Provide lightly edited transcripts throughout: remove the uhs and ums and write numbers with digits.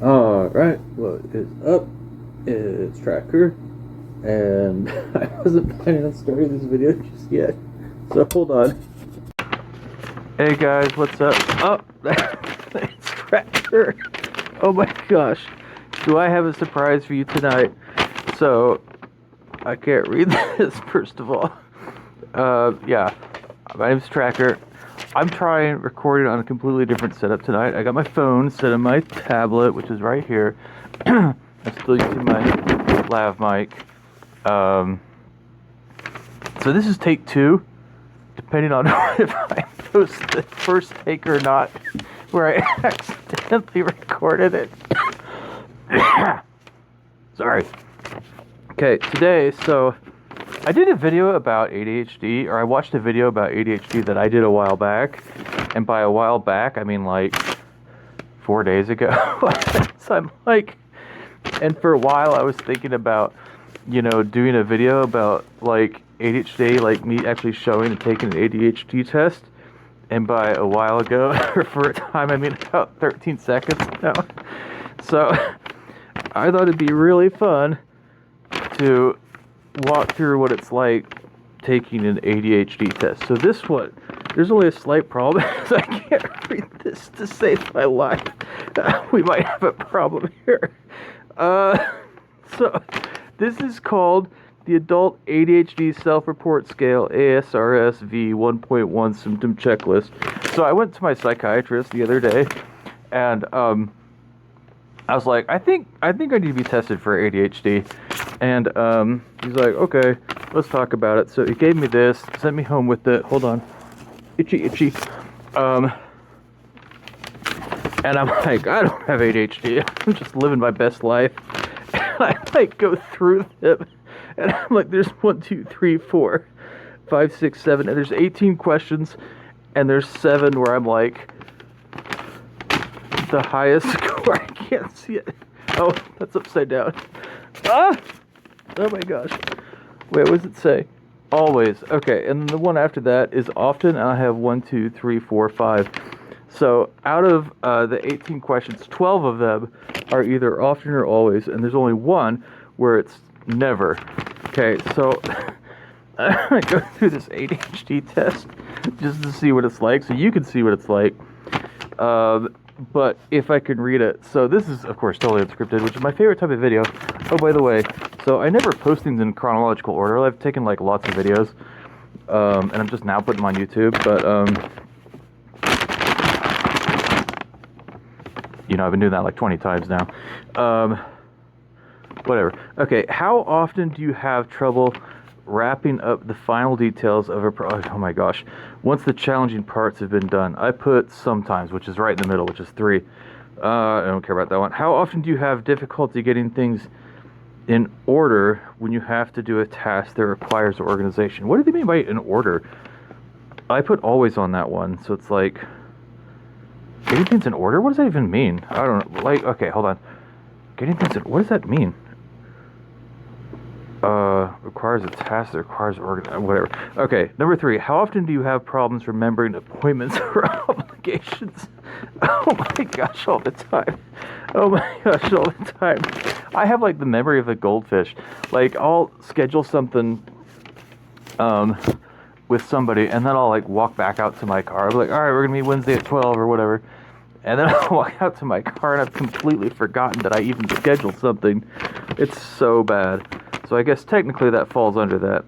Alright, what is up? It's Tracker, and I wasn't planning on starting this video just yet, so hold on. Hey guys, what's up? Oh, it's Tracker. Oh my gosh, do I have a surprise for you tonight? So, I can't read this, first of all. Yeah, my name's Tracker. I'm trying recording on a completely different setup tonight. I got my phone set on my tablet, which is right here. I'm still using my lav mic. So this is take 2, depending on if I post the first take or not, where I accidentally recorded it. Sorry. Okay, today, so I did a video about ADHD, or I watched a video about ADHD that I did a while back, and by a while back, I mean like 4 days ago. So I'm like, and for a while I was thinking about, you know, doing a video about like ADHD, like me actually showing and taking an ADHD test, and by a while ago, or for a time, I mean about 13 seconds now. So I thought it'd be really fun to walk through what it's like taking an ADHD test. So this one, there's only a slight problem, so I can't read this to save my life. We might have a problem here. So this is called the Adult ADHD Self-Report Scale, ASRS v1.1 Symptom Checklist. So I went to my psychiatrist the other day, and I was like, I think I need to be tested for ADHD. And he's like, okay, let's talk about it. So he gave me this, sent me home with it. Hold on. Itchy. And I'm like, I don't have ADHD. I'm just living my best life. And I like go through them. And I'm like, there's 1, 2, 3, 4, 5, 6, 7. And there's 18 questions. And there's 7 where I'm like, the highest score. I can't see it. Oh, that's upside down. Ah! Oh my gosh. Wait, what does it say? Always. Okay, and the one after that is often, and I have 1, 2, 3, 4, 5. So out of the 18 questions, 12 of them are either often or always, and there's only one where it's never. Okay, so I'm going to go through this ADHD test just to see what it's like, so you can see what it's like. But if I can read it. So this is, of course, totally unscripted, which is my favorite type of video. Oh, by the way, so I never post things in chronological order. I've taken like lots of videos, and I'm just now putting them on YouTube. But you know, I've been doing that like 20 times now. Whatever. Okay, how often do you have trouble wrapping up the final details of a oh my gosh, once the challenging parts have been done? I put sometimes, which is right in the middle, which is 3. I don't care about that one. How often do you have difficulty getting things in order when you have to do a task that requires organization? What do they mean by in order? I put always on that one, so it's like, getting things in order? What does that even mean? I don't know. Like, okay, hold on. Getting things in, what does that mean? Requires a task that requires whatever. Okay, number 3. How often do you have problems remembering appointments or obligations? Oh my gosh, all the time. Oh my gosh, all the time. I have like the memory of a goldfish. Like, I'll schedule something with somebody, and then I'll like walk back out to my car. I'll be like, all right, we're gonna meet Wednesday at 12 or whatever. And then I'll walk out to my car, and I've completely forgotten that I even scheduled something. It's so bad. So I guess technically that falls under that.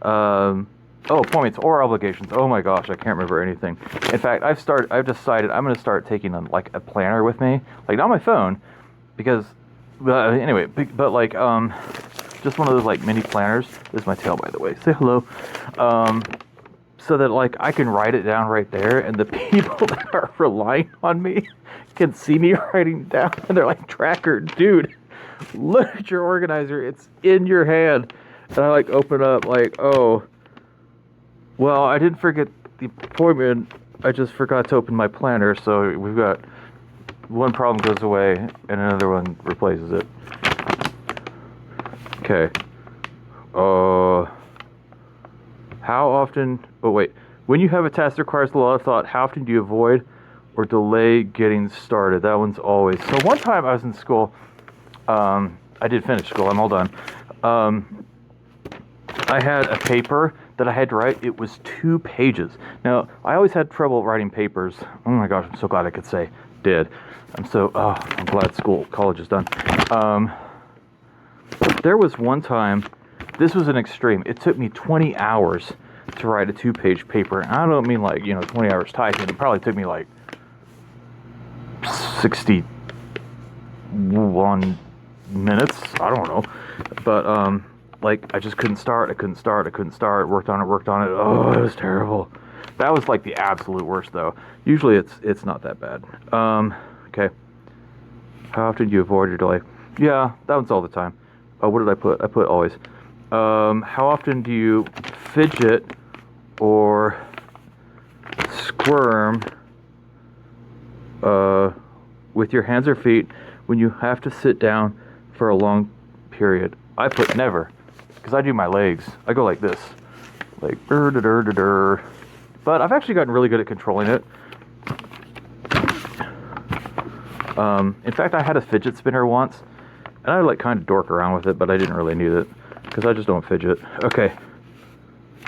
Oh, appointments or obligations. Oh my gosh, I can't remember anything. In fact, I've decided I'm going to start taking like a planner with me, like not my phone, because anyway, but like just one of those like mini planners. This is my tail, by the way. Say hello. So that like I can write it down right there, and the people that are relying on me can see me writing it down, and they're like, Tracker, dude, look at your organizer, it's in your hand. And I like open up like, oh, well, I didn't forget the appointment, I just forgot to open my planner. So we've got one problem goes away and another one replaces it. Okay. How often, oh wait, when you have a task that requires a lot of thought, how often do you avoid or delay getting started. That one's always. So one time I was in school. I did finish school. I'm all done. I had a paper that I had to write. It was 2 pages. Now, I always had trouble writing papers. Oh my gosh, I'm so glad I could say did. I'm glad college is done. There was one time, this was an extreme. It took me 20 hours to write a 2-page paper. And I don't mean 20 hours typing. It probably took me 61 minutes. I don't know. But, I just couldn't start. I couldn't start. Worked on it. Oh, it was terrible. That was the absolute worst, though. Usually it's not that bad. Okay. How often do you avoid your delay? Yeah, that one's all the time. Oh, what did I put? I put always. How often do you fidget or squirm with your hands or feet when you have to sit down for a long period? I put never, because I do my legs. I go like this, but I've actually gotten really good at controlling it. In fact, I had a fidget spinner once, and I kind of dork around with it, but I didn't really need it because I just don't fidget. Okay.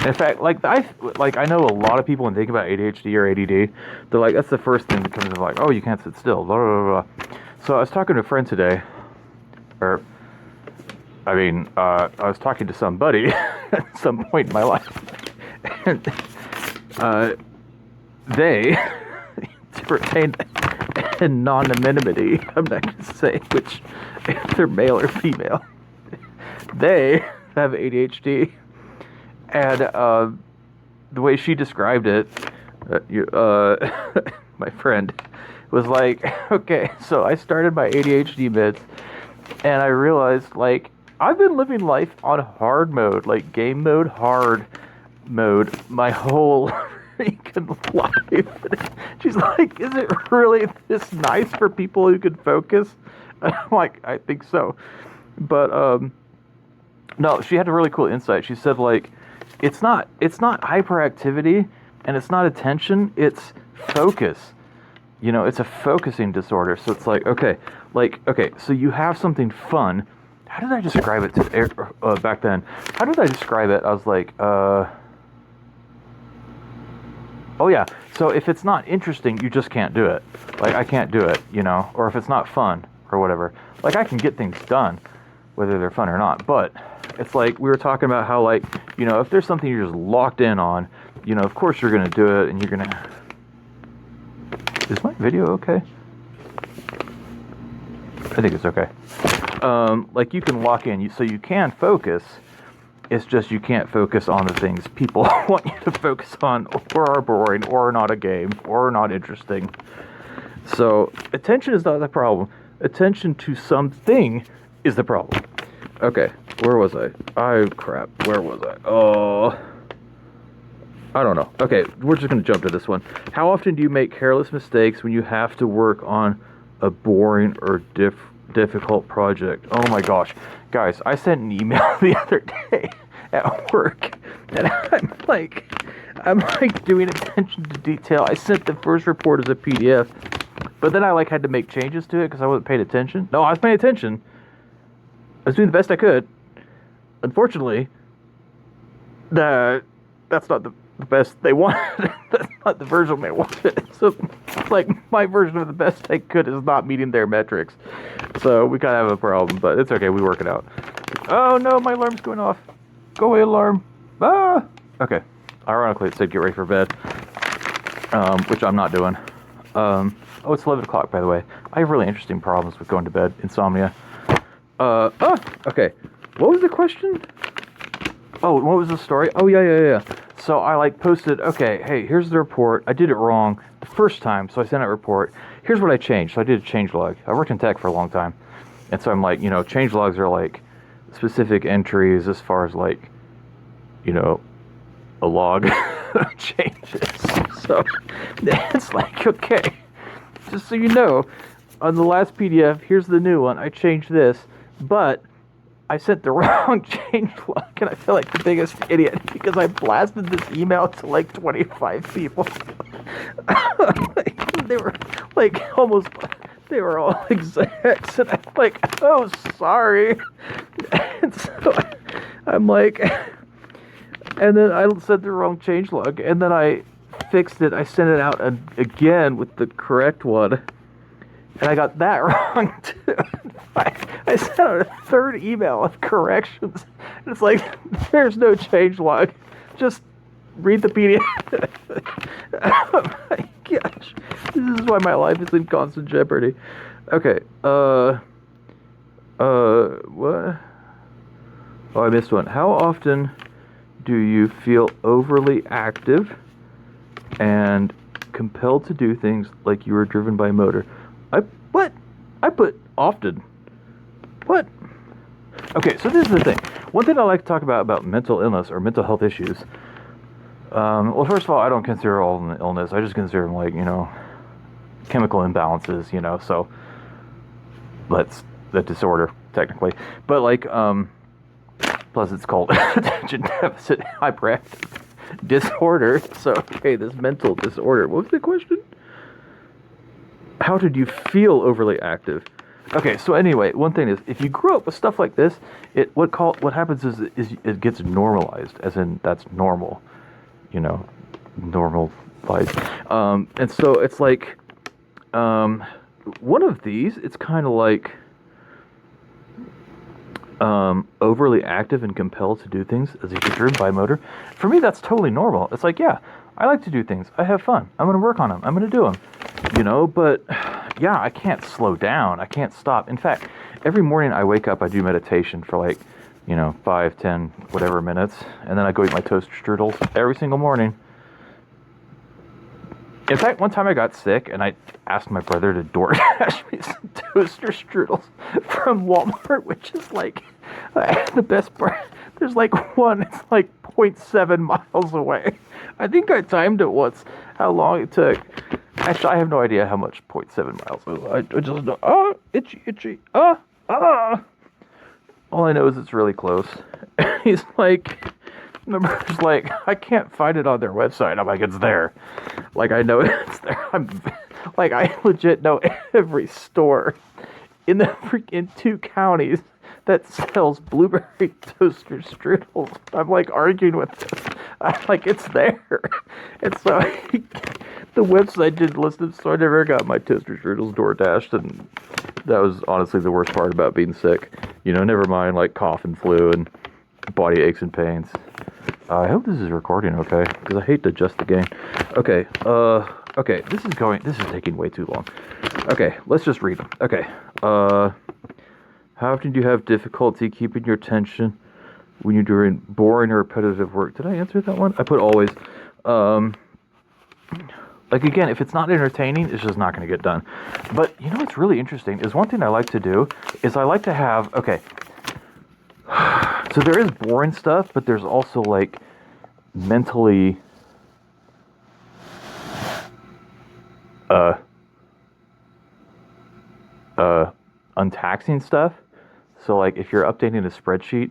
In fact, I know a lot of people when thinking about ADHD or ADD, they're like, that's the first thing that comes of oh, you can't sit still, blah, blah, blah. So I was talking to a friend today, I was talking to somebody at some point in my life, and they, to retain anonymity, I'm not going to say which, if they're male or female, they have ADHD, and the way she described it, my friend, was okay, so I started my ADHD meds, and I realized, I've been living life on hard mode, game mode, hard mode, my whole freaking life. She's like, is it really this nice for people who can focus? And I'm like, I think so. But, no, she had a really cool insight. She said, it's not hyperactivity, and it's not attention, it's focus. It's a focusing disorder. So it's okay, so you have something fun. How did I describe it back then? How did I describe it? I was oh yeah, so if it's not interesting, you just can't do it. I can't do it, or if it's not fun or whatever. I can get things done, whether they're fun or not. But it's we were talking about how, if there's something you're just locked in on, of course you're going to do it, and you're going to... Is my video okay? I think it's okay. You can lock in, so you can focus. It's just you can't focus on the things people want you to focus on, or are boring, or are not a game, or are not interesting. So attention is not the problem. Attention to something is the problem. Okay, where was I? Crap, where was I? Oh, I don't know. Okay, we're just going to jump to this one. How often do you make careless mistakes when you have to work on a boring or difficult project? Oh my gosh. Guys, I sent an email the other day at work, and I'm doing attention to detail. I sent the first report as a PDF, but then I had to make changes to it because I wasn't paying attention. No, I was paying attention. I was doing the best I could. Unfortunately, that's not the best they wanted. That's not the version they wanted. So, my version of the best I could is not meeting their metrics. So, we kind of have a problem, but it's okay. We work it out. Oh, no, my alarm's going off. Go away, alarm. Ah! Okay. Ironically, it said get ready for bed, which I'm not doing. Oh, it's 11 o'clock, by the way. I have really interesting problems with going to bed. Insomnia. Okay. What was the question? Oh, what was the story? Oh, yeah. So I posted, okay, hey, here's the report. I did it wrong the first time, so I sent out a report. Here's what I changed. So I did a change log. I worked in tech for a long time. And so I'm change logs are specific entries as far as a log changes. So it's okay, just so you know, on the last PDF, here's the new one. I changed this, but I sent the wrong change log, and I feel like the biggest idiot because I blasted this email to 25 people. They were like almost, they were all execs, and I'm like, oh, sorry. And so I'm like, and then I said the wrong changelog, and then I fixed it. I sent it out again with the correct one, and I got that wrong too. I sent out a third email of corrections, and it's like, there's no changelog. Just read the PDF. Oh my gosh. This is why my life is in constant jeopardy. Okay, what? Oh, I missed one. How often do you feel overly active and compelled to do things like you were driven by motor? What? I put often. What? Okay, so this is the thing. One thing I like to talk about mental illness or mental health issues. Well, first of all, I don't consider all an illness. I just consider them like, chemical imbalances, so that's the disorder, technically. But like, plus it's called attention deficit hyperactive disorder. So, okay, this mental disorder. What was the question? How did you feel overly active? Okay, so anyway, one thing is, if you grew up with stuff like this, what happens is it gets normalized, as in that's normal, normal life. And so it's like, one of these, it's kind of like overly active and compelled to do things as if you're driven by motor. For me, that's totally normal. It's like, yeah, I like to do things. I have fun. I'm going to work on them. I'm going to do them. But yeah, I can't slow down. I can't stop. In fact, every morning I wake up, I do meditation for like, 5, 10, whatever minutes. And then I go eat my toaster strudels every single morning. In fact, one time I got sick and I asked my brother to DoorDash me some toaster strudels from Walmart, which is like the best part. There's like one, it's like 0.7 miles away. I think I timed it once, how long it took. Actually, I have no idea how much 0.7 miles is. I just know, itchy, All I know is it's really close. He's like, my brother's like, I can't find it on their website. I'm like, it's there. Like, I know it's there. I legit know every store in in 2 counties that sells blueberry toaster strudels. I'm like arguing with this. I'm like, it's there. And so the website didn't list it, so I never got my toaster strudels DoorDashed, and that was honestly the worst part about being sick. Never mind like cough and flu and body aches and pains. I hope this is recording okay, because I hate to adjust the gain. Okay, this is taking way too long. Okay, let's just read them. Okay, how often do you have difficulty keeping your attention when you're doing boring or repetitive work? Did I answer that one? I put always. Like, again, if it's not entertaining, it's just not going to get done. But, what's really interesting is one thing I like to do is I like to have, okay, so there is boring stuff, but there's also, like, mentally, untaxing stuff. So, like, if you're updating a spreadsheet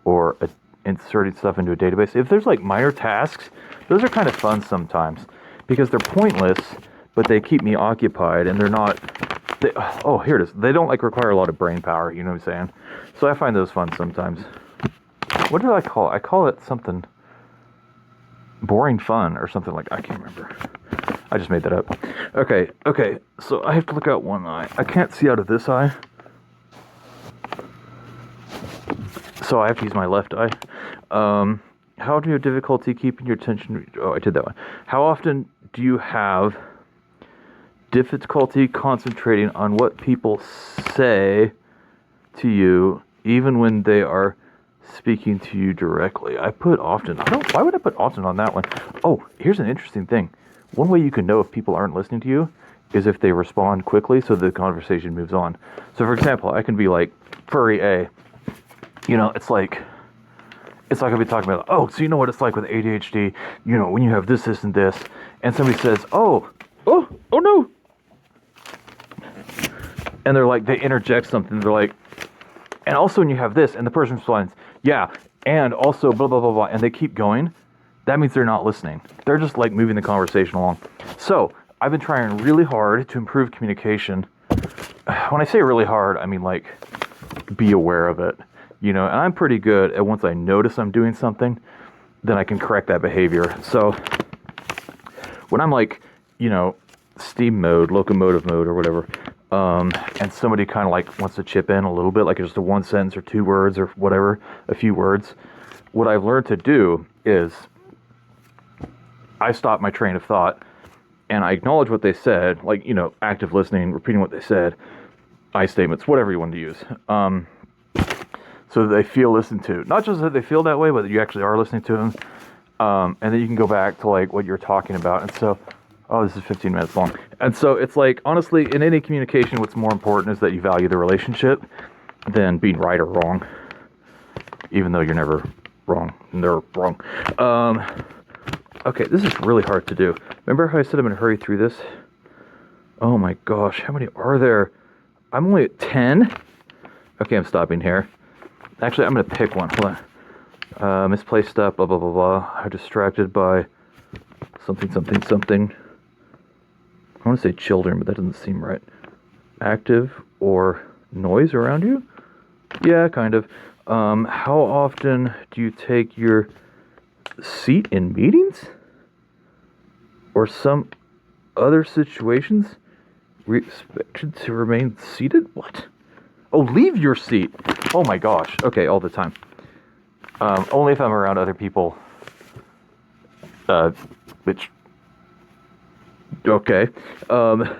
or inserting stuff into a database, if there's, like, minor tasks, those are kind of fun sometimes because they're pointless, but they keep me occupied, and they're not, here it is. They don't, like, require a lot of brain power, you know what I'm saying? So I find those fun sometimes. What do I call it? I call it something boring fun or something like, I can't remember. I just made that up. Okay, so I have to look out one eye. I can't see out of this eye, so I have to use my left eye. How do you have difficulty keeping your attention? Oh, I did that one. How often do you have difficulty concentrating on what people say to you, even when they are speaking to you directly? I put often. Why would I put often on that one? Oh, here's an interesting thing. One way you can know if people aren't listening to you is if they respond quickly so the conversation moves on. So, for example, I can be like, furry A. It's like I'll be talking about, oh, so you know what it's like with ADHD, when you have this, and this, and somebody says, oh no. And they're like, they interject something, they're like, and also when you have this, and the person responds, yeah, and also blah, blah, blah, blah, and they keep going. that means they're not listening. They're just like moving the conversation along. So I've been trying really hard to improve communication. When I say really hard, I mean like be aware of it, you know, and I'm pretty good at once I notice I'm doing something, then I can correct that behavior. So when I'm like, you know, steam mode, locomotive mode or whatever, and somebody kind of like wants to chip in a little bit, like just a one sentence or 2 words or whatever, a few words, what I've learned to do is I stop my train of thought and I acknowledge what they said, like, you know, active listening, repeating what they said, I statements, whatever you want to use, so that they feel listened to. Not just that they feel that way, but that you actually are listening to them. And then you can go back to like what you're talking about. And so, oh, this is 15 minutes long. And so it's like, honestly, in any communication, what's more important is that you value the relationship than being right or wrong, even though you're never wrong. They're wrong. Okay, this is really hard to do. Remember how I said I'm going to hurry through this? Oh my gosh, how many are there? I'm only at 10. Okay, I'm stopping here. Actually, I'm going to pick one. Hold on. Misplaced stuff, blah, blah, blah, blah. I'm distracted by something, something, something. I want to say children, but that doesn't seem right. Active or noise around you? Yeah, kind of. How often do you take your seat in meetings? Or some other situations? We're expected to remain seated? What? Oh, leave your seat. Oh my gosh. Okay, all the time. Only if I'm around other people. Which... Okay. What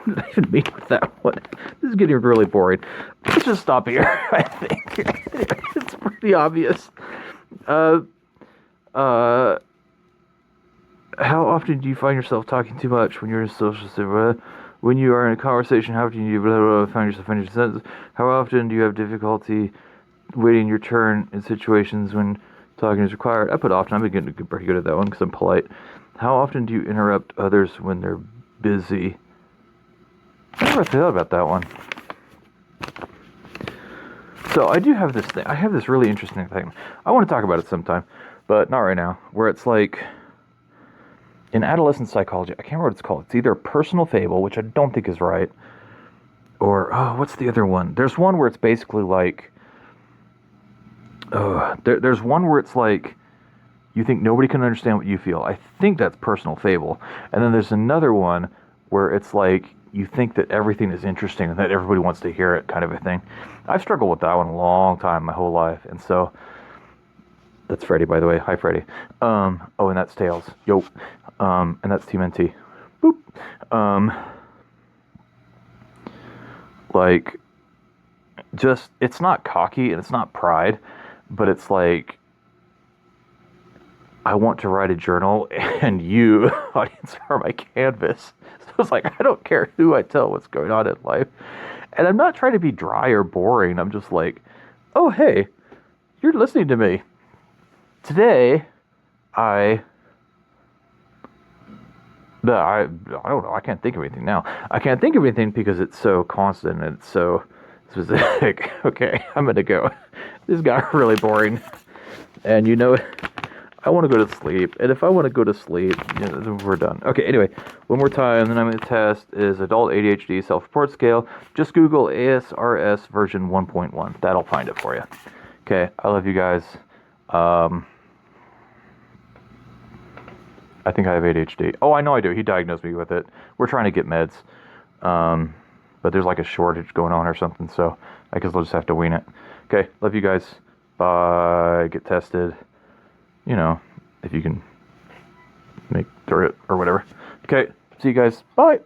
did I even mean with that one? This is getting really boring. Let's just stop here, I think. It's pretty obvious. How often do you find yourself talking too much when you're in a social situation? When you are in a conversation, how often do you find yourself finishing a sentence? How often do you have difficulty waiting your turn in situations when talking is required? I put often. I've been getting pretty good at that one because I'm polite. How often do you interrupt others when they're busy? I never thought about that one. So I do have this thing. I have this really interesting thing. I want to talk about it sometime, but not right now. Where it's like, in adolescent psychology, I can't remember what it's called. It's either a personal fable, which I don't think is right, or, oh, what's the other one? There's one where it's basically like, there's one where it's like, you think nobody can understand what you feel. I think that's personal fable. And then there's another one where it's like, you think that everything is interesting and that everybody wants to hear it, kind of a thing. I've struggled with that one a long time, my whole life. And so, that's Freddie, by the way. Hi, Freddie. Oh, and that's Tails. Yo. And that's TMNT. Boop. Like, just, it's not cocky and it's not pride, but it's like, I want to write a journal and you, audience, are my canvas. So it's like, I don't care who I tell what's going on in life. And I'm not trying to be dry or boring. I'm just like, oh, hey, you're listening to me. Today, I don't know. I can't think of anything now. I can't think of anything because it's so constant and it's so specific. Okay, I'm going to go. This got really boring. And you know, I want to go to sleep. And if I want to go to sleep, you know, then we're done. Okay, anyway, one more time. The name of the test is Adult ADHD Self-Report Scale. Just Google ASRS version 1.1. That'll find it for you. Okay, I love you guys. I think I have ADHD. Oh, I know I do. He diagnosed me with it. We're trying to get meds. But there's like a shortage going on or something, so I guess we'll just have to wing it. Okay, love you guys. Bye. Get tested. You know, if you can make through it or whatever. Okay, see you guys. Bye.